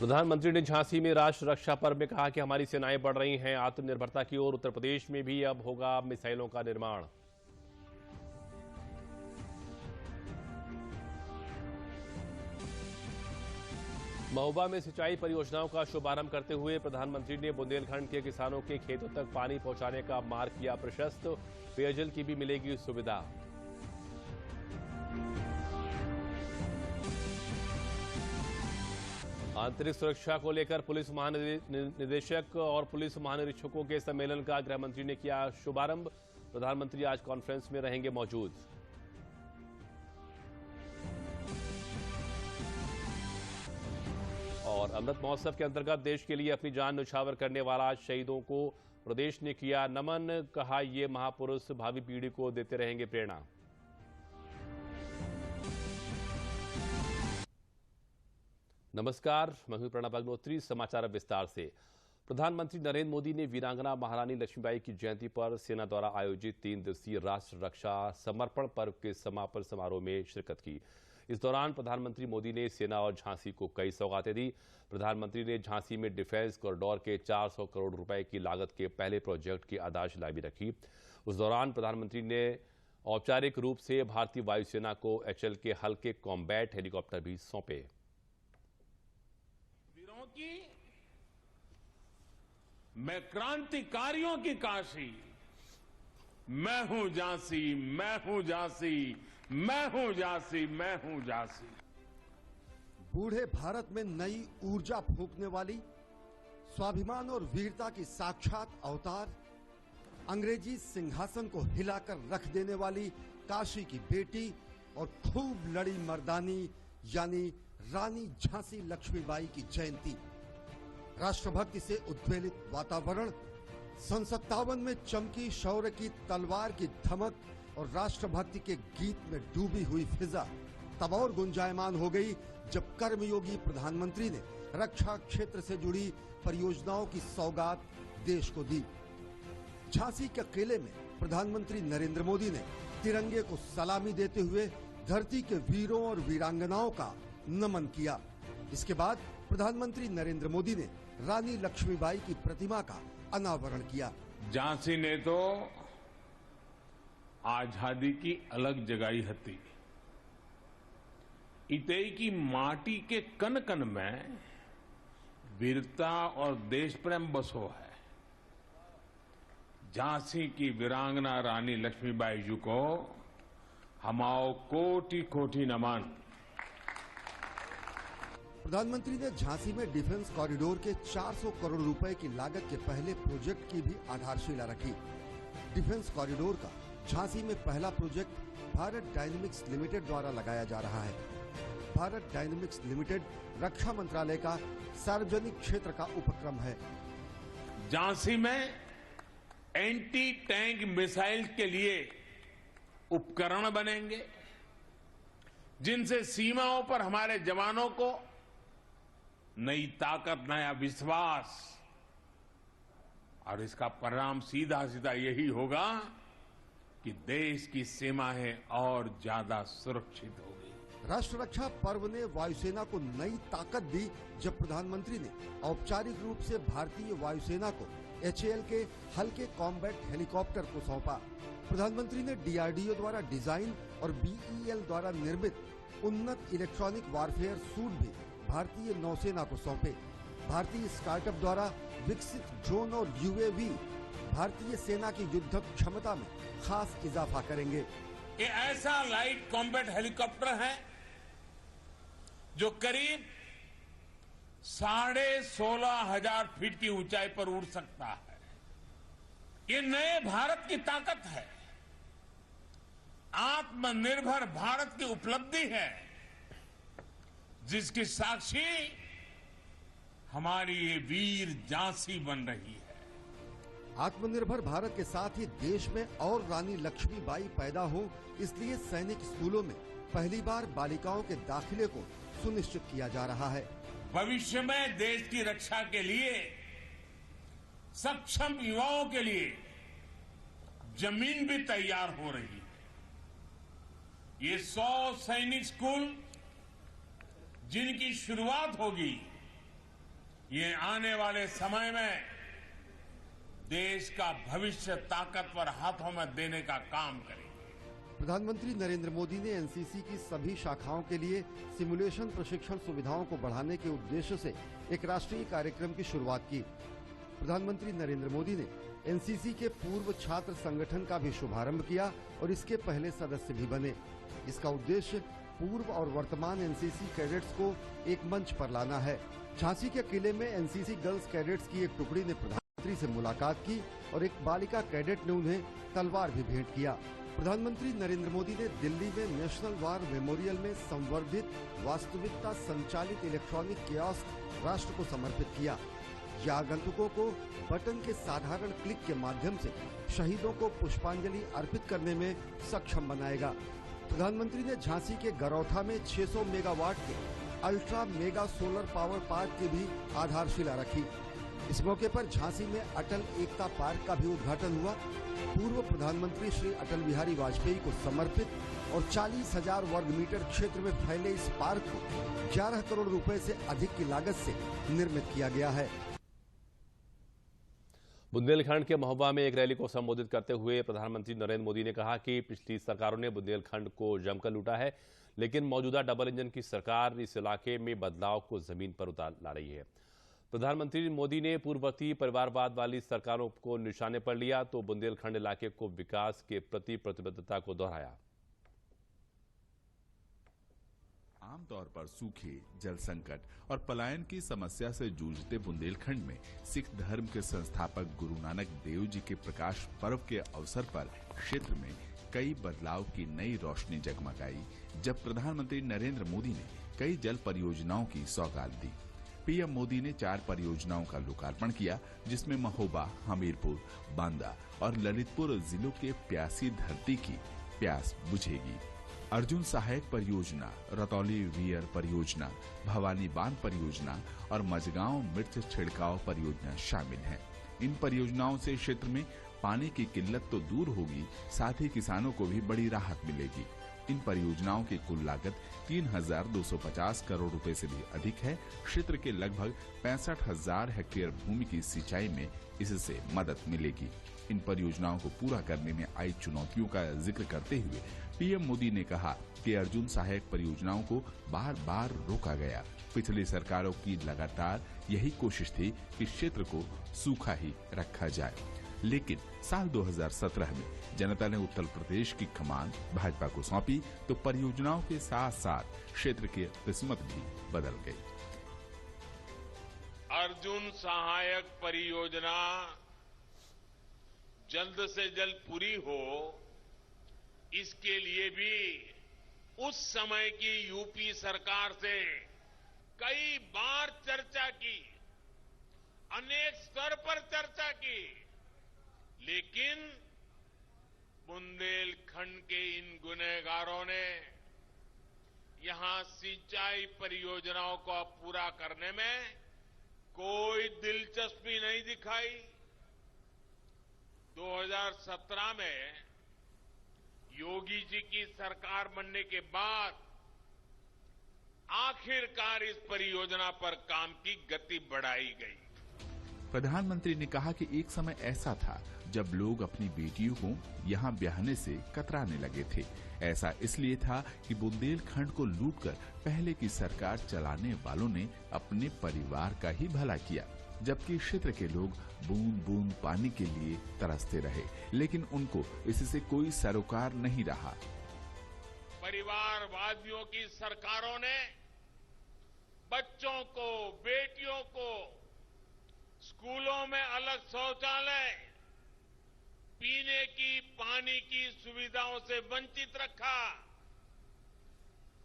प्रधानमंत्री ने झांसी में राष्ट्र रक्षा पर्व में कहा कि हमारी सेनाएं बढ़ रही हैं आत्मनिर्भरता की ओर। उत्तर प्रदेश में भी अब होगा मिसाइलों का निर्माण। महोबा में सिंचाई परियोजनाओं का शुभारंभ करते हुए प्रधानमंत्री ने बुंदेलखंड के किसानों के खेतों तक पानी पहुंचाने का मार्ग किया प्रशस्त। पेयजल की भी मिलेगी सुविधा। आंतरिक सुरक्षा को लेकर पुलिस महानिदेशक और पुलिस महानिरीक्षकों के सम्मेलन का गृह मंत्री ने किया शुभारंभ। प्रधानमंत्री आज कॉन्फ्रेंस में रहेंगे मौजूद। और अमृत महोत्सव के अंतर्गत देश के लिए अपनी जान न्यौछावर करने वाला शहीदों को प्रदेश ने किया नमन। कहा ये महापुरुष भावी पीढ़ी को देते रहेंगे प्रेरणा। नमस्कार, मैं हूं प्रणब अग्निहोत्री। समाचार विस्तार से। प्रधानमंत्री नरेंद्र मोदी ने वीरांगना महारानी लक्ष्मीबाई की जयंती पर सेना द्वारा आयोजित 3 दिवसीय राष्ट्र रक्षा समर्पण पर्व के समापन समारोह में शिरकत की। इस दौरान प्रधानमंत्री मोदी ने सेना और झांसी को कई सौगातें दी। प्रधानमंत्री ने झांसी में डिफेंस कॉरिडोर के 400 करोड़ रुपए की लागत के पहले प्रोजेक्ट की आधारशिला भी रखी। उस दौरान प्रधानमंत्री ने औपचारिक रूप से भारतीय वायुसेना को HAL के हल्के कॉम्बैट हेलीकॉप्टर भी सौंपे। मैं क्रांतिकारियों की काशी, मैं हूं झांसी, मैं हूं झांसी, मैं हूं झांसी, मैं हूं झांसी। बूढ़े भारत में नई ऊर्जा फूंकने वाली, स्वाभिमान और वीरता की साक्षात अवतार, अंग्रेजी सिंहासन को हिलाकर रख देने वाली काशी की बेटी और खूब लड़ी मर्दानी यानी रानी झांसी लक्ष्मीबाई की जयंती। राष्ट्रभक्ति से उद्वेलित वातावरण, सन 57 में चमकी शौर्य की तलवार की धमक और राष्ट्रभक्ति के गीत में डूबी हुई फिजा तब और गुंजायमान हो गई जब कर्मयोगी प्रधानमंत्री ने रक्षा क्षेत्र से जुड़ी परियोजनाओं की सौगात देश को दी। झांसी के किले में प्रधानमंत्री नरेंद्र मोदी ने तिरंगे को सलामी देते हुए धरती के वीरों और वीरांगनाओं का नमन किया। इसके बाद प्रधानमंत्री नरेंद्र मोदी ने रानी लक्ष्मीबाई की प्रतिमा का अनावरण किया। झांसी ने तो आजादी की अलग जगाई हती। इतई की माटी के कन कन में वीरता और देश प्रेम बसो है। झांसी की वीरांगना रानी लक्ष्मीबाई जी को हमाओ कोटि कोटि नमन। प्रधानमंत्री ने झांसी में डिफेंस कॉरिडोर के 400 करोड़ रुपए की लागत के पहले प्रोजेक्ट की भी आधारशिला रखी। डिफेंस कॉरिडोर का झांसी में पहला प्रोजेक्ट भारत डायनेमिक्स लिमिटेड द्वारा लगाया जा रहा है। भारत डायनेमिक्स लिमिटेड रक्षा मंत्रालय का सार्वजनिक क्षेत्र का उपक्रम है। झांसी में एंटी टैंक मिसाइल के लिए उपकरण बनेंगे जिनसे सीमाओं पर हमारे जवानों को नई ताकत, नया विश्वास, और इसका परिणाम सीधा सीधा यही होगा कि देश की सीमाएं और ज्यादा सुरक्षित होगी। राष्ट्र रक्षा पर्व ने वायुसेना को नई ताकत दी जब प्रधानमंत्री ने औपचारिक रूप से भारतीय वायुसेना को HAL के हल्के कॉम्बैट हेलीकॉप्टर को सौंपा। प्रधानमंत्री ने DRDO द्वारा डिजाइन और BEL द्वारा निर्मित उन्नत इलेक्ट्रॉनिक वारफेयर सूट भी भारतीय नौसेना को सौंपे। भारतीय स्टार्टअप द्वारा विकसित ड्रोन और UAV भारतीय सेना की युद्ध क्षमता में खास इजाफा करेंगे। ये ऐसा लाइट कॉम्बैट हेलीकॉप्टर है जो करीब 16,500 फीट की ऊंचाई पर उड़ सकता है। ये नए भारत की ताकत है, आत्मनिर्भर भारत की उपलब्धि है, जिसकी साक्षी हमारी ये वीर झांसी बन रही है। आत्मनिर्भर भारत के साथ ही देश में और रानी लक्ष्मीबाई पैदा हो, इसलिए सैनिक स्कूलों में पहली बार बालिकाओं के दाखिले को सुनिश्चित किया जा रहा है। भविष्य में देश की रक्षा के लिए सक्षम युवाओं के लिए जमीन भी तैयार हो रही है। ये 100 सैनिक स्कूल जिनकी शुरुआत होगी ये आने वाले समय में देश का भविष्य ताकतवर हाथों में देने का काम करेंगे। प्रधानमंत्री नरेंद्र मोदी ने एनसीसी की सभी शाखाओं के लिए सिमुलेशन प्रशिक्षण सुविधाओं को बढ़ाने के उद्देश्य से एक राष्ट्रीय कार्यक्रम की शुरुआत की। प्रधानमंत्री नरेंद्र मोदी ने एनसीसी के पूर्व छात्र संगठन का भी शुभारंभ किया और इसके पहले सदस्य भी बने। इसका उद्देश्य पूर्व और वर्तमान एनसीसी कैडेट्स को एक मंच पर लाना है। झांसी के किले में एनसीसी गर्ल्स कैडेट्स की एक टुकड़ी ने प्रधानमंत्री से मुलाकात की और एक बालिका कैडेट ने उन्हें तलवार भी भेंट किया। प्रधानमंत्री नरेंद्र मोदी ने दिल्ली में नेशनल वार मेमोरियल में संवर्धित वास्तविकता संचालित इलेक्ट्रॉनिक कियोस्क राष्ट्र को समर्पित किया। यह आगंतुकों को बटन के साधारण क्लिक के माध्यम से शहीदों को पुष्पांजलि अर्पित करने में सक्षम बनाएगा। प्रधानमंत्री ने झांसी के गरौथा में 600 मेगावाट के ultra mega solar power park की भी आधारशिला रखी। इस मौके पर झांसी में अटल एकता पार्क का भी उद्घाटन हुआ। पूर्व प्रधानमंत्री श्री अटल बिहारी वाजपेयी को समर्पित और 40,000 वर्ग मीटर क्षेत्र में फैले इस पार्क को 11 करोड़ रुपए से अधिक की लागत से निर्मित किया गया है। बुंदेलखंड के महोबा में एक रैली को संबोधित करते हुए प्रधानमंत्री नरेंद्र मोदी ने कहा कि पिछली सरकारों ने बुंदेलखंड को जमकर लूटा है, लेकिन मौजूदा डबल इंजन की सरकार इस इलाके में बदलाव को जमीन पर उतार ला रही है। प्रधानमंत्री मोदी ने पूर्ववर्ती परिवारवाद वाली सरकारों को निशाने पर लिया तो बुंदेलखंड इलाके को विकास के प्रति प्रतिबद्धता को दोहराया। आमतौर पर सूखे, जल संकट और पलायन की समस्या से जूझते बुंदेलखंड में सिख धर्म के संस्थापक गुरु नानक देव जी के प्रकाश पर्व के अवसर पर क्षेत्र में कई बदलाव की नई रोशनी जगमगाई जब प्रधानमंत्री नरेंद्र मोदी ने कई जल परियोजनाओं की सौगात दी। पीएम मोदी ने 4 परियोजनाओं का लोकार्पण किया, जिसमें महोबा, हमीरपुर, बांदा और ललितपुर जिलों के प्यासी धरती की प्यास बुझेगी। अर्जुन सहायक परियोजना, रतौली वियर परियोजना, भवानी बांध परियोजना और मझगांव मिर्च छिड़काव परियोजना शामिल हैं। इन परियोजनाओं से क्षेत्र में पानी की किल्लत तो दूर होगी, साथ ही किसानों को भी बड़ी राहत मिलेगी। इन परियोजनाओं की कुल लागत 3,250 करोड़ रुपए से भी अधिक है। क्षेत्र के लगभग 65,000 हेक्टेयर भूमि की सिंचाई में इससे मदद मिलेगी। इन परियोजनाओं को पूरा करने में आई चुनौतियों का जिक्र करते हुए पीएम मोदी ने कहा कि अर्जुन सहायक परियोजनाओं को बार बार रोका गया। पिछली सरकारों की लगातार यही कोशिश थी कि क्षेत्र को सूखा ही रखा जाए, लेकिन साल 2017 में जनता ने उत्तर प्रदेश की कमान भाजपा को सौंपी तो परियोजनाओं के साथ साथ क्षेत्र की किस्मत भी बदल गई। अर्जुन सहायक परियोजना जल्द से जल्द पूरी हो, इसके लिए भी उस समय की यूपी सरकार से कई बार चर्चा की, अनेक स्तर पर चर्चा की, लेकिन बुंदेलखंड के इन गुनहगारों ने यहां सिंचाई परियोजनाओं को पूरा करने में कोई दिलचस्पी नहीं दिखाई। 2017 में योगी जी की सरकार बनने के बाद आखिरकार इस परियोजना पर काम की गति बढ़ाई गई। प्रधानमंत्री ने कहा कि एक समय ऐसा था जब लोग अपनी बेटियों को यहाँ ब्याहने से कतराने लगे थे। ऐसा इसलिए था कि बुंदेलखंड को लूटकर पहले की सरकार चलाने वालों ने अपने परिवार का ही भला किया, जबकि क्षेत्र के लोग बूंद बूंद पानी के लिए तरसते रहे, लेकिन उनको इससे कोई सरोकार नहीं रहा। परिवारवादियों की सरकारों ने बच्चों को, बेटियों को स्कूलों में अलग शौचालय, पीने की पानी की सुविधाओं से वंचित रखा।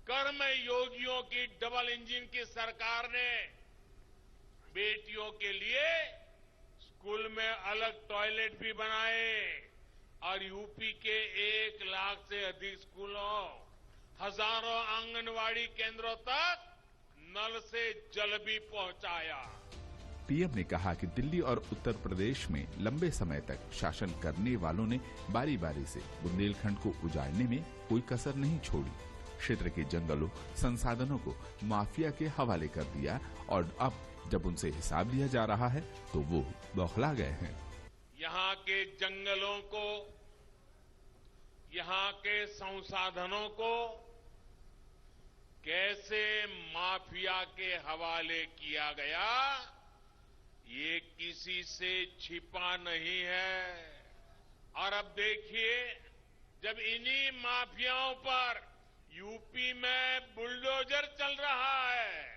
कर्म योगियों की डबल इंजन की सरकार ने बेटियों के लिए स्कूल में अलग टॉयलेट भी बनाए और यूपी के 1 लाख से अधिक स्कूलों, हजारों आंगनवाड़ी केंद्रों तक नल से जल भी पहुंचाया। पीएम ने कहा कि दिल्ली और उत्तर प्रदेश में लंबे समय तक शासन करने वालों ने बारी बारी से बुंदेलखंड को उजाड़ने में कोई कसर नहीं छोड़ी। क्षेत्र के जंगलों, संसाधनों को माफिया के हवाले कर दिया और अब जब उनसे हिसाब लिया जा रहा है तो वो बौखला गए हैं। यहाँ के जंगलों को, यहाँ के संसाधनों को कैसे माफिया के हवाले किया गया, ये किसी से छिपा नहीं है। और अब देखिए, जब इन्हीं माफियाओं पर यूपी में बुलडोजर चल रहा है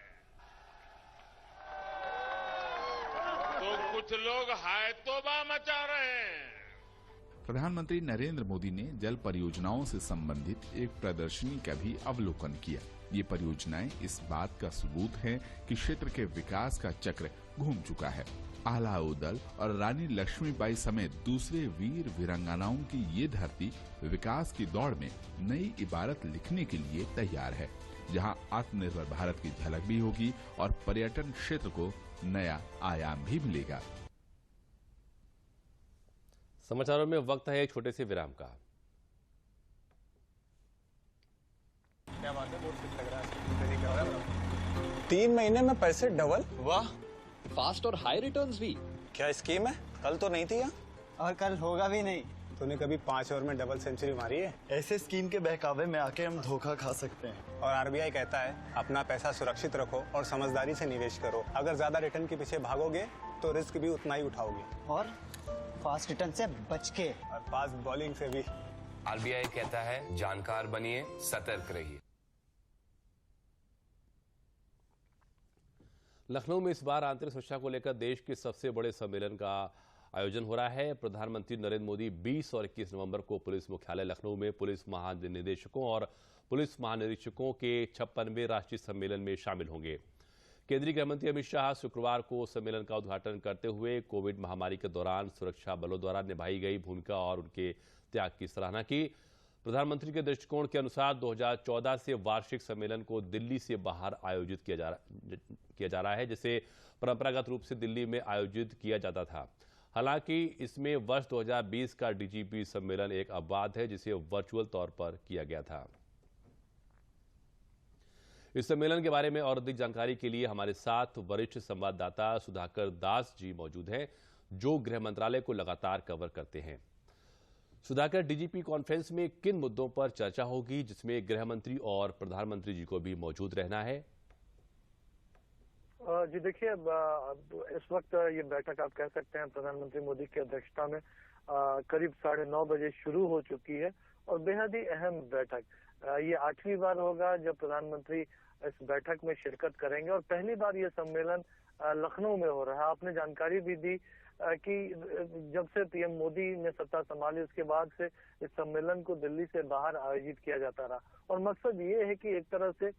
तो कुछ लोग हाय तौबा मचा रहे हैं। प्रधानमंत्री नरेंद्र मोदी ने जल परियोजनाओं से संबंधित एक प्रदर्शनी का भी अवलोकन किया। ये परियोजनाएं इस बात का सबूत हैं कि क्षेत्र के विकास का चक्र घूम चुका है। आला उदल और रानी लक्ष्मीबाई समेत दूसरे वीर वीरांगनाओं की ये धरती विकास की दौड़ में नई इबारत लिखने के लिए तैयार है, जहां आत्मनिर्भर भारत की झलक भी होगी और पर्यटन क्षेत्र को नया आयाम भी मिलेगा। समाचारों में वक्त है एक छोटे से विराम का। क्या बात है, बहुत कुछ लग रहा है। 3 महीने में पैसे डबल, वाह। फास्ट और हाई रिटर्न्स भी। क्या स्कीम है? कल तो नहीं थी यहाँ। और कल होगा भी नहीं। तूने कभी 5 ओवर में डबल सेंचुरी मारी है? ऐसे स्कीम के बहकावे में आके हम धोखा खा सकते हैं। और आरबीआई कहता है अपना पैसा सुरक्षित रखो और समझदारी से निवेश करो। अगर ज्यादा रिटर्न के पीछे भागोगे तो रिस्क भी उतना ही उठाओगे। और फास्ट रिटर्न से बच के, और फास्ट बॉलिंग से भी। आरबीआई कहता है जानकार बनिए, सतर्क रहिए। लखनऊ में इस बार आंतरिक सुरक्षा को लेकर देश के सबसे बड़े सम्मेलन का आयोजन हो रहा है। प्रधानमंत्री नरेंद्र मोदी 20 और 21 नवंबर को पुलिस मुख्यालय लखनऊ में पुलिस महानिदेशकों और पुलिस महानिरीक्षकों के 56वें राष्ट्रीय सम्मेलन में शामिल होंगे। केंद्रीय गृह मंत्री अमित शाह शुक्रवार को सम्मेलन का उद्घाटन करते हुए कोविड महामारी के दौरान सुरक्षा बलों द्वारा निभाई गई भूमिका और उनके त्याग की सराहना की। प्रधानमंत्री के दृष्टिकोण के अनुसार 2014 से वार्षिक सम्मेलन को दिल्ली से बाहर आयोजित किया जा रहा है, जिसे परंपरागत रूप से दिल्ली में आयोजित किया जाता था। हालांकि इसमें वर्ष 2020 का डीजीपी सम्मेलन एक अपवाद है, जिसे वर्चुअल तौर पर किया गया था। इस सम्मेलन के बारे में और अधिक जानकारी के लिए हमारे साथ वरिष्ठ संवाददाता सुधाकर दास जी मौजूद हैं, जो गृह मंत्रालय को लगातार कवर करते हैं। सुधाकर, डीजीपी कॉन्फ्रेंस में किन मुद्दों पर चर्चा होगी, जिसमें गृह मंत्री और प्रधानमंत्री जी को भी मौजूद रहना है? जी देखिए, इस वक्त ये बैठक आप कह सकते हैं प्रधानमंत्री मोदी की अध्यक्षता में करीब 9:30 बजे शुरू हो चुकी है और बेहद ही अहम बैठक। ये 8वीं बार होगा जब प्रधानमंत्री इस बैठक में शिरकत करेंगे और पहली बार ये सम्मेलन लखनऊ में हो रहा है। आपने जानकारी भी दी कि जब से पीएम मोदी ने सत्ता संभाली उसके बाद से इस सम्मेलन को दिल्ली से बाहर आयोजित किया जाता रहा और मकसद ये है कि एक तरह से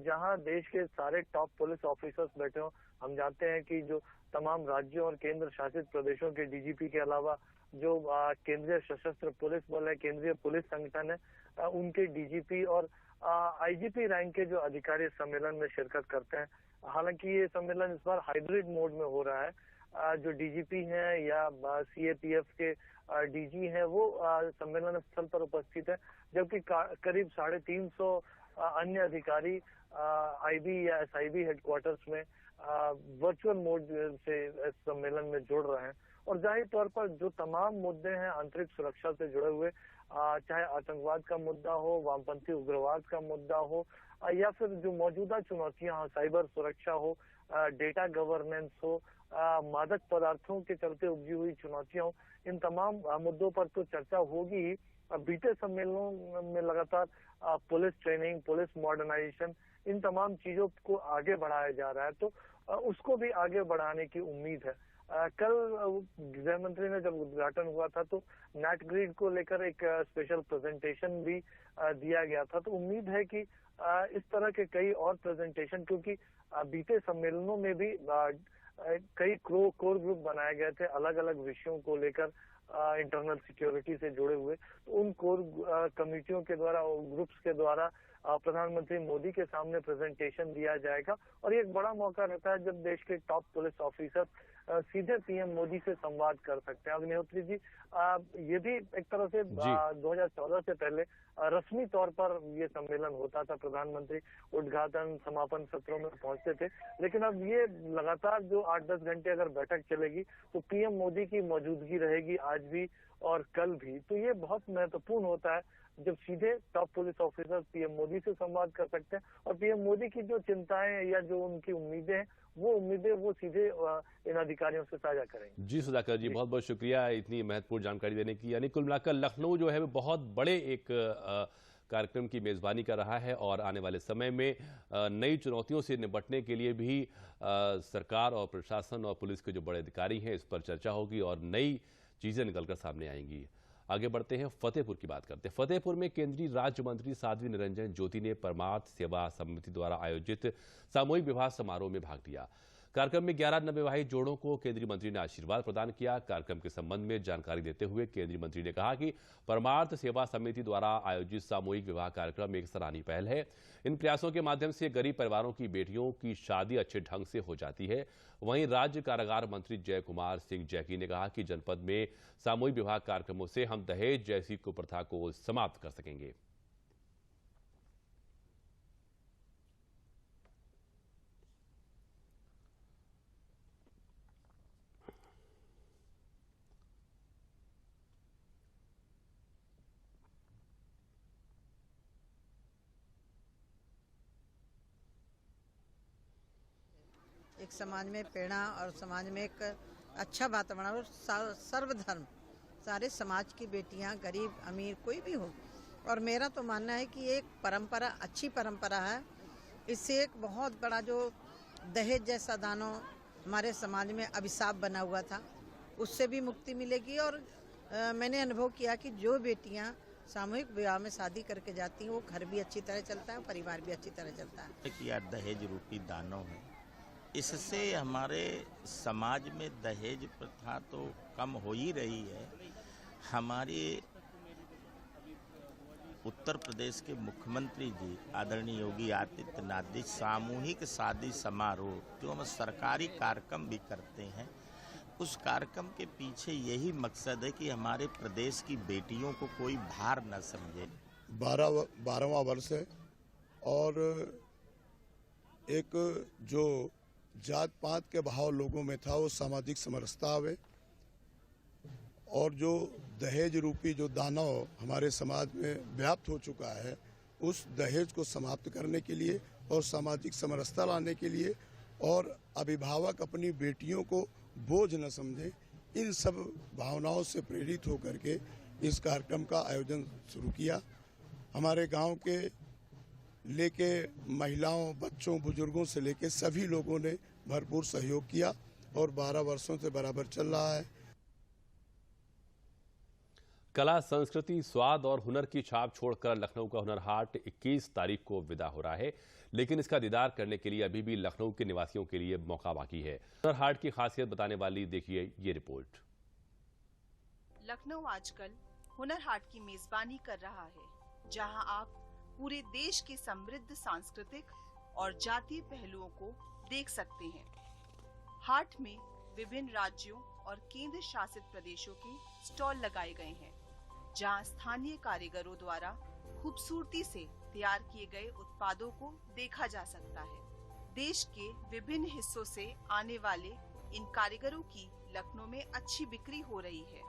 जहां देश के सारे टॉप पुलिस ऑफिसर्स बैठे हों। हम जानते हैं कि जो तमाम राज्यों और केंद्र शासित प्रदेशों के डीजीपी के अलावा जो केंद्रीय सशस्त्र पुलिस बल है, केंद्रीय पुलिस संगठन है, उनके डीजीपी और आईजीपी रैंक के जो अधिकारी सम्मेलन में शिरकत करते हैं। हालांकि ये सम्मेलन इस बार हाइब्रिड मोड में हो रहा है। जो डीजीपी हैं या सीएपीएफ के डीजी हैं वो सम्मेलन स्थल पर उपस्थित है, जबकि करीब 350 अन्य अधिकारी आईबी या एसआईबी हेडक्वार्टर्स में वर्चुअल मोड से इस सम्मेलन में जुड़ रहे हैं। और जाहिर तौर पर जो तमाम मुद्दे हैं आंतरिक सुरक्षा से जुड़े हुए, चाहे आतंकवाद का मुद्दा हो, वामपंथी उग्रवाद का मुद्दा हो, या फिर जो मौजूदा चुनौतियां हो, साइबर सुरक्षा हो, डेटा गवर्नेंस हो, मादक पदार्थों के चलते उपजी हुई चुनौतियां हो, इन तमाम मुद्दों पर तो चर्चा होगी ही। बीते सम्मेलनों में लगातार पुलिस ट्रेनिंग, पुलिस मॉडर्नाइजेशन, इन तमाम चीजों को आगे बढ़ाया जा रहा है, तो उसको भी आगे बढ़ाने की उम्मीद है। कल गृह मंत्री ने जब उद्घाटन हुआ था तो नेट ग्रिड को लेकर एक स्पेशल प्रेजेंटेशन भी दिया गया था। तो उम्मीद है कि इस तरह के कई और प्रेजेंटेशन, क्योंकि बीते सम्मेलनों में भी कई कोर ग्रुप बनाए गए थे अलग अलग विषयों को लेकर, इंटरनल सिक्योरिटी से जुड़े हुए। तो उन कोर कमेटियों के द्वारा, ग्रुप्स के द्वारा प्रधानमंत्री मोदी के सामने प्रेजेंटेशन दिया जाएगा और ये एक बड़ा मौका रहता है जब देश के टॉप पुलिस ऑफिसर सीधे पीएम मोदी से संवाद कर सकते हैं। अग्निहोत्री जी, ये भी एक तरह से 2014 से पहले रस्मी तौर पर ये सम्मेलन होता था, प्रधानमंत्री उद्घाटन समापन सत्रों में पहुंचते थे, लेकिन अब ये लगातार जो 8-10 घंटे अगर बैठक चलेगी तो पीएम मोदी की मौजूदगी रहेगी आज भी और कल भी। तो ये बहुत महत्वपूर्ण होता है जब सीधे top police officer PM Modi से संवाद कर सकते हैं और पीएम मोदी की जो चिंताएं या जो उनकी उम्मीदें हैं वो सीधे इन अधिकारियों से साझा करेंगे। जी सुधाकर जी, बहुत बहुत शुक्रिया इतनी महत्वपूर्ण जानकारी देने की। यानी कुल मिलाकर लखनऊ जो है वो बहुत बड़े एक कार्यक्रम की मेजबानी कर रहा है और आने वाले समय में नई चुनौतियों से निपटने के लिए भी सरकार और प्रशासन और पुलिस के जो बड़े अधिकारी हैं इस पर चर्चा होगी और नई चीजें निकलकर सामने आएंगी। आगे बढ़ते हैं, फतेहपुर की बात करते हैं। फतेहपुर में केंद्रीय राज्य मंत्री साध्वी निरंजन ज्योति ने परमार्थ सेवा समिति द्वारा आयोजित सामूहिक विवाह समारोह में भाग लिया। कार्यक्रम में 11 नवविवाहित जोड़ों को केंद्रीय मंत्री ने आशीर्वाद प्रदान किया। कार्यक्रम के संबंध में जानकारी देते हुए केंद्रीय मंत्री ने कहा कि परमार्थ सेवा समिति द्वारा आयोजित सामूहिक विवाह कार्यक्रम एक सराहनीय पहल है। इन प्रयासों के माध्यम से गरीब परिवारों की बेटियों की शादी अच्छे ढंग से हो जाती है। वहीं राज्य कारागार मंत्री जय कुमार सिंह जैकी ने कहा कि जनपद में सामूहिक विवाह कार्यक्रमों से हम दहेज जैसी कुप्रथा को समाप्त कर सकेंगे। एक समाज में प्रेरणा और समाज में एक अच्छा वातावरण और सर्वधर्म सारे समाज की बेटियां गरीब अमीर कोई भी हो। और मेरा तो मानना है कि एक परंपरा अच्छी परंपरा है। इससे एक बहुत बड़ा जो दहेज जैसा दानों हमारे समाज में अभिशाप बना हुआ था उससे भी मुक्ति मिलेगी। और मैंने अनुभव किया कि जो बेटियां सामूहिक विवाह में शादी करके जाती हैं वो घर भी अच्छी तरह चलता है, परिवार भी अच्छी तरह चलता है। किया दहेज रूपी दानों में, इससे हमारे समाज में दहेज प्रथा तो कम हो ही रही है। हमारे उत्तर प्रदेश के मुख्यमंत्री जी आदरणीय योगी आदित्यनाथ जी सामूहिक शादी समारोह जो हम सरकारी कार्यक्रम भी करते हैं, उस कार्यक्रम के पीछे यही मकसद है कि हमारे प्रदेश की बेटियों को कोई भार न समझे। 12वां वर्ष है और एक जो जात पात के भाव लोगों में था वो सामाजिक समरसता आवे और जो दहेज रूपी जो दानव हमारे समाज में व्याप्त हो चुका है उस दहेज को समाप्त करने के लिए और सामाजिक समरसता लाने के लिए और अभिभावक अपनी बेटियों को बोझ न समझे, इन सब भावनाओं से प्रेरित होकर के इस कार्यक्रम का आयोजन शुरू किया। हमारे गांव के लेके महिलाओं, बच्चों, बुजुर्गों से लेके सभी लोगों ने भरपूर सहयोग किया और 12 वर्षों से बराबर चल रहा है। कला, संस्कृति, स्वाद और हुनर की छाप छोड़कर लखनऊ का हुनर हाट 21 तारीख को विदा हो रहा है, लेकिन इसका दीदार करने के लिए अभी भी लखनऊ के निवासियों के लिए मौका बाकी है। हुनर हाट की खासियत बताने वाली देखिए ये रिपोर्ट। लखनऊ आजकल हुनर हाट की मेजबानी कर रहा है, जहां आप पूरे देश के समृद्ध सांस्कृतिक और जातीय पहलुओं को देख सकते हैं। हाट में विभिन्न राज्यों और केंद्र शासित प्रदेशों के स्टॉल लगाए गए हैं, जहां स्थानीय कारीगरों द्वारा खूबसूरती से तैयार किए गए उत्पादों को देखा जा सकता है। देश के विभिन्न हिस्सों से आने वाले इन कारीगरों की लखनऊ में अच्छी बिक्री हो रही है।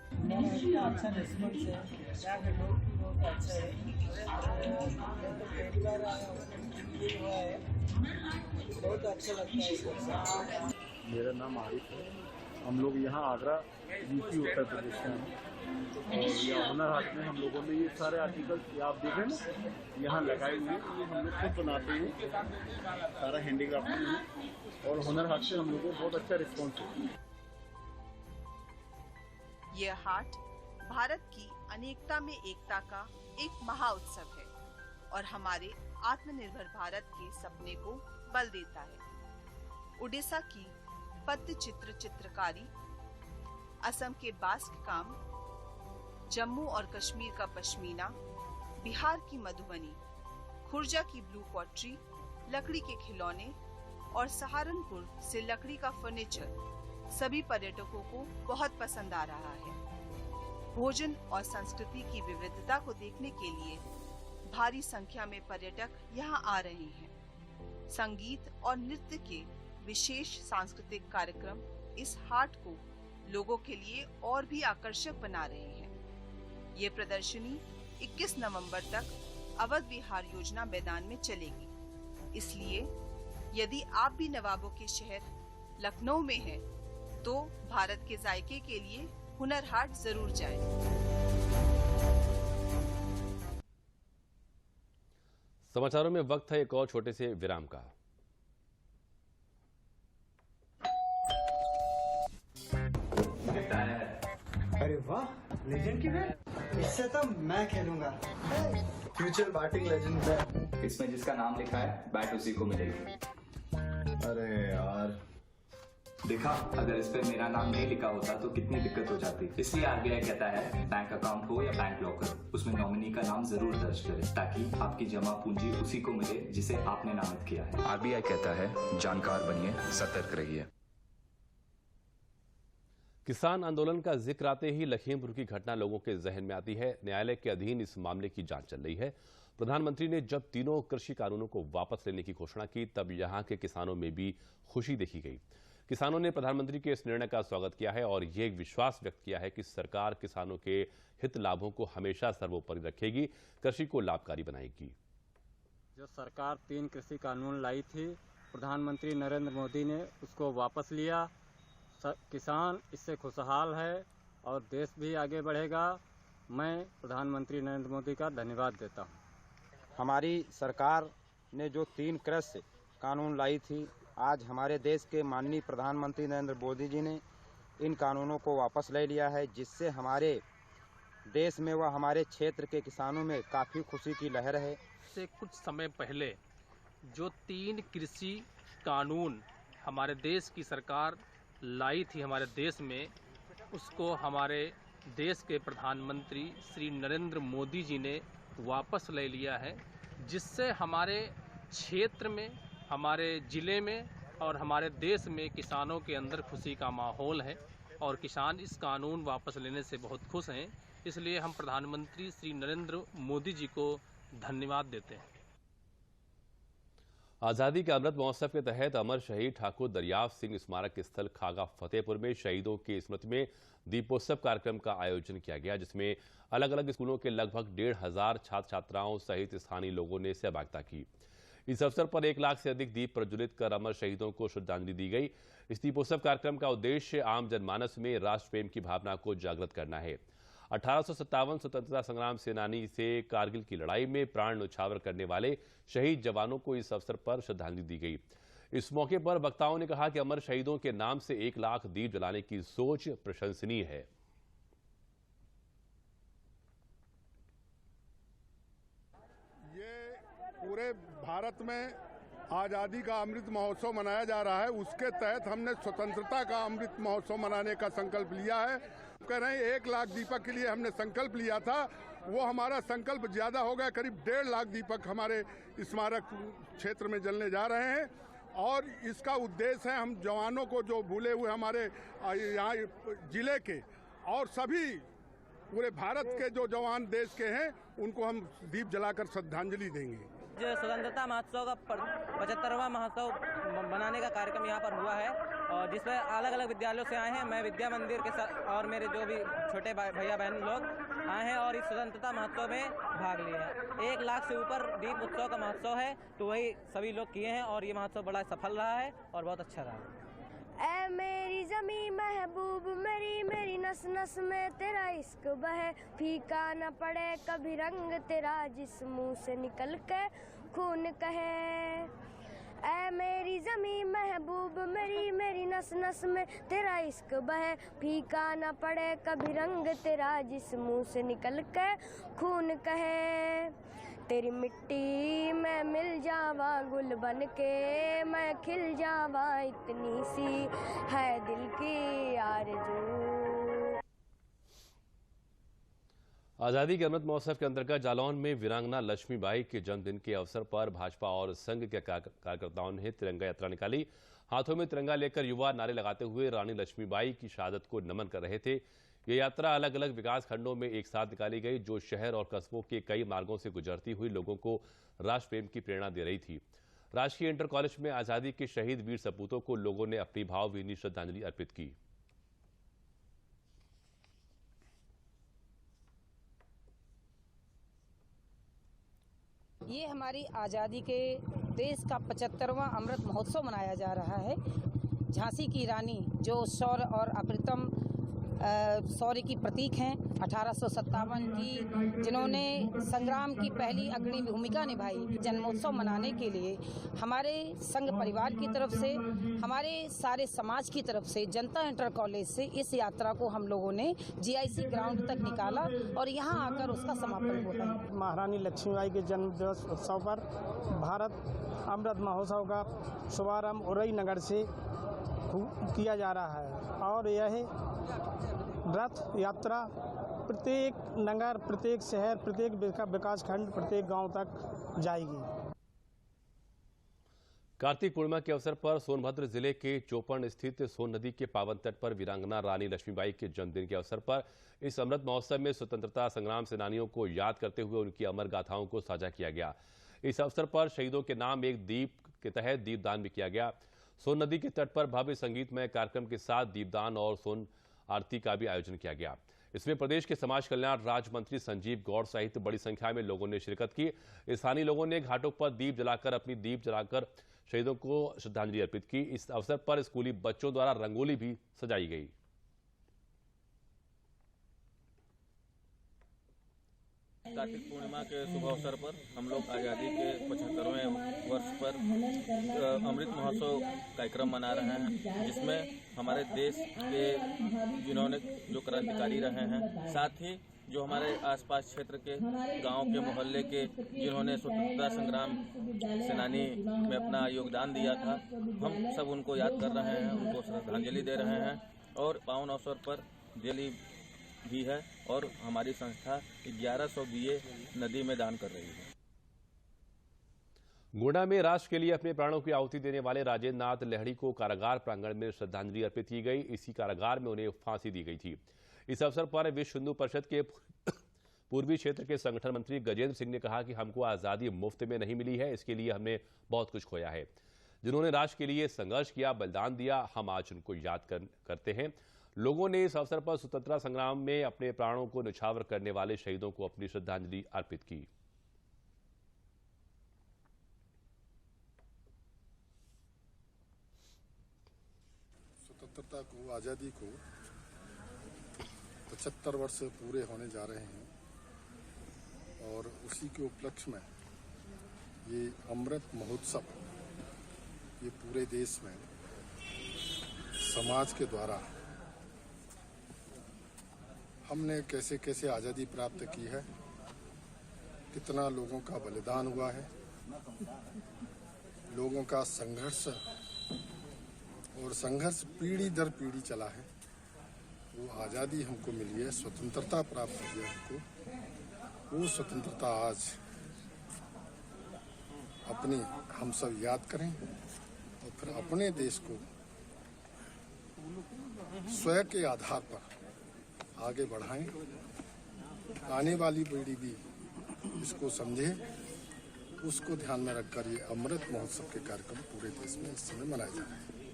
अच्छा रिस्पॉन्स है, यहाँ के लोग भी बहुत अच्छे हैं, पहली बार बहुत अच्छा लगता है। मेरा नाम आरिफ है। हम लोग यहाँ आगरा यूपी उत्तर प्रदेश से हैं और यह हुनर हाट में हम लोगों ने ये सारे आर्टिकल्स आप देखें ना यहाँ लगाए हुए हैं, ये हम लोग खुद बनाते हैं, सारा हैंडीक्राफ्ट है और हुनर हाट से हम लोगों को बहुत अच्छा रिस्पॉन्स है। यह हाट भारत की अनेकता में एकता का एक महा उत्सव है और हमारे आत्मनिर्भर भारत के सपने को बल देता है। उड़ीसा की पट्टचित्र चित्रकारी, असम के बास्क काम, जम्मू और कश्मीर का पश्मीना, बिहार की मधुबनी, खुर्जा की ब्लू पॉटरी, लकड़ी के खिलौने और सहारनपुर से लकड़ी का फर्नीचर सभी पर्यटकों को बहुत पसंद आ रहा है। भोजन और संस्कृति की विविधता को देखने के लिए भारी संख्या में पर्यटक यहाँ आ रहे हैं। संगीत और नृत्य के विशेष सांस्कृतिक कार्यक्रम इस हाट को लोगों के लिए और भी आकर्षक बना रहे हैं। ये प्रदर्शनी 21 नवंबर तक अवध विहार योजना मैदान में चलेगी। इसलिए यदि आप भी नवाबों के शहर लखनऊ में हैं, तो भारत के जायके के लिए हुनर हाट जरूर जाएं। समाचारों में वक्त है एक और छोटे से विराम का। अरे वाह, लेजेंड की बैट, इससे तो मैं खेलूंगा। फ्यूचर बैटिंग लेजेंड है। इसमें जिसका नाम लिखा है बैट उसी को मिलेगी। अरे यार, देखा, अगर इस पे मेरा नाम नहीं लिखा होता तो कितनी दिक्कत हो जाती। इसलिए आरबीआई कहता है बैंक अकाउंट हो या बैंक लॉकर, उसमें नॉमिनी का नाम जरूर दर्ज करें ताकि आपकी जमा पूंजी उसी को मिले जिसे आपने नामित किया है। आरबीआई कहता है जानकार बनिए, सतर्क रहिए। किसान आंदोलन का जिक्र आते ही लखीमपुर की घटना लोगों के जहन में आती है। न्यायालय के अधीन इस मामले की जांच चल रही है। प्रधानमंत्री ने जब तीनों कृषि कानूनों को वापस लेने की घोषणा की, तब यहां के किसानों में भी खुशी देखी गई। किसानों ने प्रधानमंत्री के इस निर्णय का स्वागत किया है और ये विश्वास व्यक्त किया है कि सरकार किसानों के हित लाभों को हमेशा सर्वोपरि रखेगी, कृषि को लाभकारी बनाएगी। जो सरकार 3 कृषि कानून लाई थी, प्रधानमंत्री नरेंद्र मोदी ने उसको वापस लिया। किसान इससे खुशहाल है और देश भी आगे बढ़ेगा। मैं प्रधानमंत्री नरेंद्र मोदी का धन्यवाद देता हूं। हमारी सरकार ने जो 3 कृषि कानून लाई थी, आज हमारे देश के माननीय प्रधानमंत्री नरेंद्र मोदी जी ने इन कानूनों को वापस ले लिया है, जिससे हमारे देश में व हमारे क्षेत्र के किसानों में काफ़ी खुशी की लहर है। से कुछ समय पहले जो 3 कृषि कानून हमारे देश की सरकार लाई थी हमारे देश में, उसको हमारे देश के प्रधानमंत्री श्री नरेंद्र मोदी जी ने वापस ले लिया है, जिससे हमारे क्षेत्र में, हमारे ज़िले में और हमारे देश में किसानों के अंदर खुशी का माहौल है और किसान इस कानून वापस लेने से बहुत खुश हैं। इसलिए हम प्रधानमंत्री श्री नरेंद्र मोदी जी को धन्यवाद देते हैं। आज़ादी के अमृत महोत्सव के तहत अमर शहीद ठाकुर दरियाव सिंह स्मारक स्थल खागा फतेहपुर में शहीदों की स्मृति में दीपोत्सव कार्यक्रम का आयोजन किया गया, जिसमें अलग अलग स्कूलों के लगभग 1,500 छात्र छात्राओं सहित स्थानीय लोगों ने सहभागिता की। इस अवसर पर 1 लाख से अधिक दीप प्रज्वलित कर अमर शहीदों को श्रद्धांजलि दी गई। इस दीपोत्सव कार्यक्रम का उद्देश्य आम जनमानस में राष्ट्र प्रेम की भावना को जागृत करना है। 1857 स्वतंत्रता संग्राम सेनानी से कारगिल की लड़ाई में प्राण न्यौछावर करने वाले शहीद जवानों को इस अवसर पर श्रद्धांजलि दी गई। इस मौके पर वक्ताओं ने कहा कि अमर शहीदों के नाम से 1 लाख दीप जलाने की सोच प्रशंसनीय है। ये पूरे भारत में आज़ादी का अमृत महोत्सव मनाया जा रहा है, उसके तहत हमने स्वतंत्रता का अमृत महोत्सव मनाने का संकल्प लिया है। कह रहे हैं 1 लाख दीपक के लिए हमने संकल्प लिया था, वो हमारा संकल्प ज़्यादा हो गया। करीब 1.5 लाख दीपक हमारे स्मारक क्षेत्र में जलने जा रहे हैं और इसका उद्देश्य है हम जवानों को, जो भूले हुए हमारे यहाँ जिले के और सभी पूरे भारत के जो जवान देश के हैं, उनको हम दीप जलाकर श्रद्धांजलि देंगे। जो स्वतंत्रता महोत्सव का 75वां महोत्सव मनाने का कार्यक्रम यहाँ पर हुआ है और जिसमें अलग अलग विद्यालयों से आए हैं। मैं विद्या मंदिर के साथ और मेरे जो भी छोटे भैया बहन लोग आए हैं और इस स्वतंत्रता महोत्सव में भाग लिए हैं। 1 लाख से ऊपर दीप उत्सव का महोत्सव है, तो वही सभी लोग किए हैं और ये महोत्सव बड़ा सफल रहा है और बहुत अच्छा रहा। ऐ मेरी ज़मीं महबूब मेरी, मेरी नस नस में तेरा इश्क बहे, फीका न पड़े कभी रंग तेरा जिस मुंह से निकल के खून कहे। ऐ मेरी ज़मीं महबूब मेरी, मेरी नस नस में तेरा इश्क बहे, फीका न पड़े कभी रंग तेरा जिस मुंह से निकल के खून कहे। तेरी मिट्टी में मिल जावा गुल बन के, मैं खिल जावा इतनी सी है दिल की आरज़ू। आजादी के अमृत महोत्सव के अंतर्गत जालौन में वीरांगना लक्ष्मीबाई के जन्मदिन के अवसर पर भाजपा और संघ के कार्यकर्ताओं ने तिरंगा यात्रा निकाली। हाथों में तिरंगा लेकर युवा नारे लगाते हुए रानी लक्ष्मीबाई की शहादत को नमन कर रहे थे। ये यात्रा अलग अलग विकास खंडों में एक साथ निकाली गई, जो शहर और कस्बों के कई मार्गों से गुजरती हुई लोगों को राष्ट्र प्रेम की प्रेरणा दे रही थी। राजकीय इंटर कॉलेज में आजादी के शहीद वीर सपूतों को लोगों ने अपनी भावभीनी श्रद्धांजलि अर्पित की। ये हमारी आज़ादी के देश का 75वां अमृत महोत्सव मनाया जा रहा है। झांसी की रानी जो शौर्य और अप्रतिम शौर्य की प्रतीक हैं, 1857 की जिन्होंने संग्राम की पहली अग्रणी भूमिका निभाई। जन्मोत्सव मनाने के लिए हमारे संघ परिवार की तरफ से, हमारे सारे समाज की तरफ से, जनता इंटर कॉलेज से इस यात्रा को हम लोगों ने GIC ग्राउंड तक निकाला और यहाँ आकर उसका समापन हुआ है। महारानी लक्ष्मीबाई के जन्म दिवस उत्सव पर भारत अमृत महोत्सव का शुभारंभ उरई नगर से किया जा रहा है और यह रथ यात्रा प्रत्येक नगर, प्रत्येक शहर, प्रत्येक विकास खंड, प्रत्येक गांव तक जाएगी। कार्तिक पूर्णिमा के अवसर पर सोनभद्र जिले के चोपड़ स्थित सोन नदी के पावन तट पर वीरांगना रानी लक्ष्मीबाई के जन्मदिन के अवसर पर इस अमृत महोत्सव में स्वतंत्रता संग्राम सेनानियों को याद करते हुए उनकी अमर गाथाओं को साझा किया गया। इस अवसर पर शहीदों के नाम एक दीप के तहत दीपदान भी किया गया। सोन नदी के तट पर भव्य संगीतमय कार्यक्रम के साथ दीपदान और सोन आरती का भी आयोजन किया गया। इसमें प्रदेश के समाज कल्याण राज्य मंत्री संजीव गौड़ सहित बड़ी संख्या में लोगों ने शिरकत की। स्थानीय लोगों ने घाटों पर दीप जलाकर शहीदों को श्रद्धांजलि अर्पित की। इस अवसर पर स्कूली बच्चों द्वारा रंगोली भी सजाई गई। कार्तिक पूर्णिमा के शुभ अवसर पर हम लोग आज़ादी के 75वें वर्ष पर अमृत महोत्सव कार्यक्रम मना रहे हैं, जिसमें हमारे देश के जिन्होंने जो क्रांतिकारी रहे हैं, साथ ही जो हमारे आसपास क्षेत्र के गांव के मोहल्ले के जिन्होंने स्वतंत्रता संग्राम सेनानी में अपना योगदान दिया था, हम सब उनको याद कर रहे हैं, उनको श्रद्धांजलि दे रहे हैं और पावन अवसर पर दिल्ली भी है और हमारी संस्था 1100 बीए नदी में दान कर रही है। गोंडा में राष्ट्र के लिए अपने प्राणों की आहुति देने वाले राजेंद्र नाथ लहड़ी को कारागार प्रांगण में श्रद्धांजलि अर्पित की गई। इसी कारागार में उन्हें फांसी दी गई थी। इस अवसर पर विश्व हिंदू परिषद के पूर्वी क्षेत्र के संगठन मंत्री गजेंद्र सिंह ने कहा कि हमको आज़ादी मुफ्त में नहीं मिली है, इसके लिए हमने बहुत कुछ खोया है। जिन्होंने राष्ट्र के लिए संघर्ष किया, बलिदान दिया, हम आज उनको याद करते हैं। लोगों ने इस अवसर पर स्वतंत्रता संग्राम में अपने प्राणों को न्यौछावर करने वाले शहीदों को अपनी श्रद्धांजलि अर्पित की। स्वतंत्रता को, आजादी को 75 वर्ष पूरे होने जा रहे हैं और उसी के उपलक्ष्य में ये अमृत महोत्सव ये पूरे देश में समाज के द्वारा हमने कैसे कैसे आज़ादी प्राप्त की है, कितना लोगों का बलिदान हुआ है, लोगों का संघर्ष और संघर्ष पीढ़ी दर पीढ़ी चला है। वो आज़ादी हमको मिली है, स्वतंत्रता प्राप्त हुई है हमको। वो स्वतंत्रता आज अपनी हम सब याद करें और फिर अपने देश को स्वयं के आधार पर आगे बढ़ाएं। आने वाली पीढ़ी भी इसको समझे, उसको ध्यान में रखकर ये अमृत महोत्सव के कार्यक्रम पूरे देश में इस समय मनाए जा रहे हैं।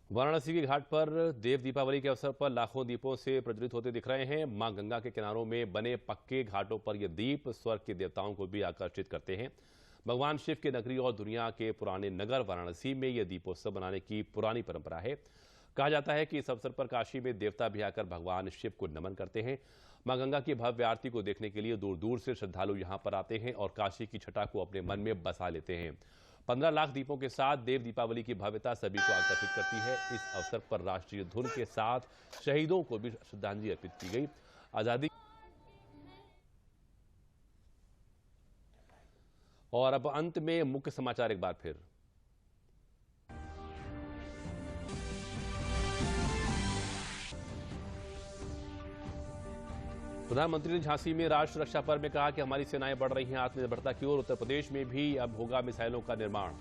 वाराणसी के घाट पर देव दीपावली के अवसर पर लाखों दीपों से प्रज्वलित होते दिख रहे हैं। मां गंगा के किनारों में बने पक्के घाटों पर ये दीप स्वर्ग के देवताओं को भी आकर्षित करते हैं। भगवान शिव के नगरी और दुनिया के पुराने नगर वाराणसी में यह दीपोत्सव मनाने की पुरानी परंपरा है। कहा जाता है कि इस अवसर पर काशी में देवता भी आकर भगवान शिव को नमन करते हैं। मां गंगा की भव्य आरती को देखने के लिए दूर दूर से श्रद्धालु यहां पर आते हैं और काशी की छटा को अपने मन में बसा लेते हैं। 15 लाख दीपों के साथ देव दीपावली की भव्यता सभी को आकर्षित करती है। इस अवसर पर राष्ट्रीय धुन के साथ शहीदों को भी श्रद्धांजलि अर्पित की गई। आजादी और अब अंत में मुख्य समाचार एक बार फिर। प्रधानमंत्री ने झांसी में राष्ट्र रक्षा पर्व में कहा कि हमारी सेनाएं बढ़ रही हैं आत्मनिर्भरता की ओर। उत्तर प्रदेश में भी अब होगा मिसाइलों का निर्माण।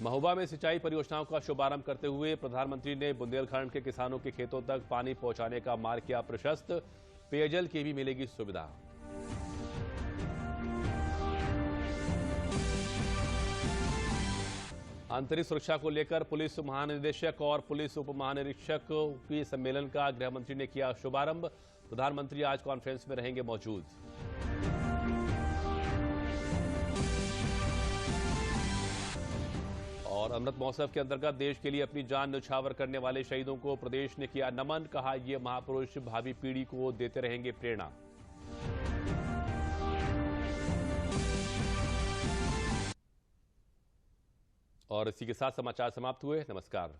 महोबा में सिंचाई परियोजनाओं का शुभारंभ करते हुए प्रधानमंत्री ने बुंदेलखंड के किसानों के खेतों तक पानी पहुंचाने का मार्ग किया प्रशस्त। पेयजल की भी मिलेगी सुविधा। आंतरिक सुरक्षा को लेकर पुलिस महानिदेशक और पुलिस उप महानिरीक्षक के सम्मेलन का गृह मंत्री ने किया शुभारंभ। प्रधानमंत्री आज कॉन्फ्रेंस में रहेंगे मौजूद। और अमृत महोत्सव के अंतर्गत देश के लिए अपनी जान न्यौछावर करने वाले शहीदों को प्रदेश ने किया नमन। कहा, ये महापुरुष भावी पीढ़ी को देते रहेंगे प्रेरणा। और इसी के साथ समाचार समाप्त हुए। नमस्कार।